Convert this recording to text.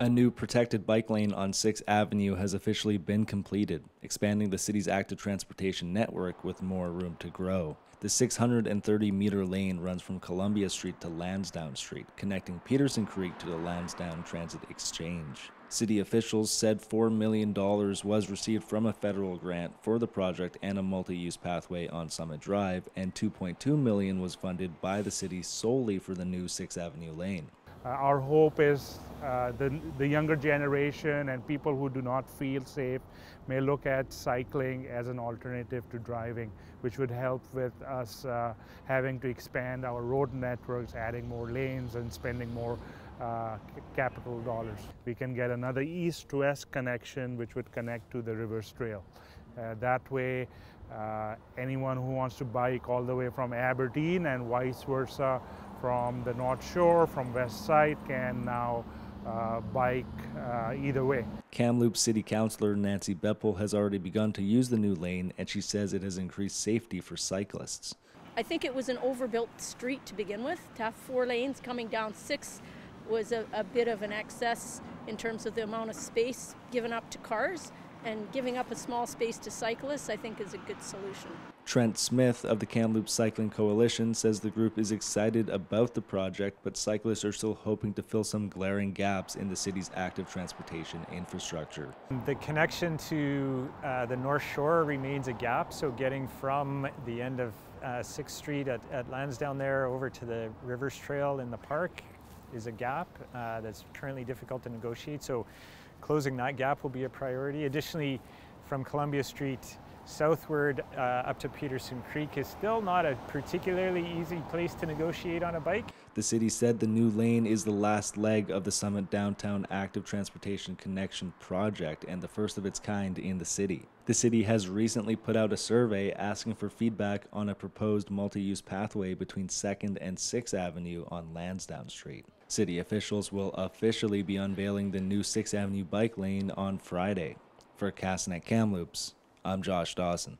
A new protected bike lane on 6th Avenue has officially been completed, expanding the city's active transportation network with more room to grow. The 630-meter lane runs from Columbia Street to Lansdowne Street, connecting Peterson Creek to the Lansdowne Transit Exchange. City officials said $4 million was received from a federal grant for the project and a multi-use pathway on Summit Drive, and $2.2 million was funded by the city solely for the new 6th Avenue lane. Our hope is the younger generation and people who do not feel safe may look at cycling as an alternative to driving, which would help with us having to expand our road networks, adding more lanes and spending more capital dollars. We can get another east to west connection which would connect to the Rivers Trail. That way, anyone who wants to bike all the way from Aberdeen and vice versa from the North Shore, from West Side, can now bike either way. Kamloops City Councillor Nancy Beppel has already begun to use the new lane, and she says it has increased safety for cyclists. I think it was an overbuilt street to begin with. To have 4 lanes coming down 6 was a bit of an excess in terms of the amount of space given up to cars, and giving up a small space to cyclists I think is a good solution. Trent Smith of the Kamloops Cycling Coalition says the group is excited about the project, but cyclists are still hoping to fill some glaring gaps in the city's active transportation infrastructure. The connection to the North Shore remains a gap, so getting from the end of 6th Street at Lansdowne there over to the Rivers Trail in the park is a gap that's currently difficult to negotiate, so closing that gap will be a priority. Additionally, from Columbia Street southward up to Peterson Creek is still not a particularly easy place to negotiate on a bike. The city said the new lane is the last leg of the Summit Downtown Active Transportation Connection project and the first of its kind in the city. The city has recently put out a survey asking for feedback on a proposed multi-use pathway between 2nd and 6th Avenue on Lansdowne Street. City officials will officially be unveiling the new 6th Avenue bike lane on Friday. For Castanet Kamloops, I'm Josh Dawson.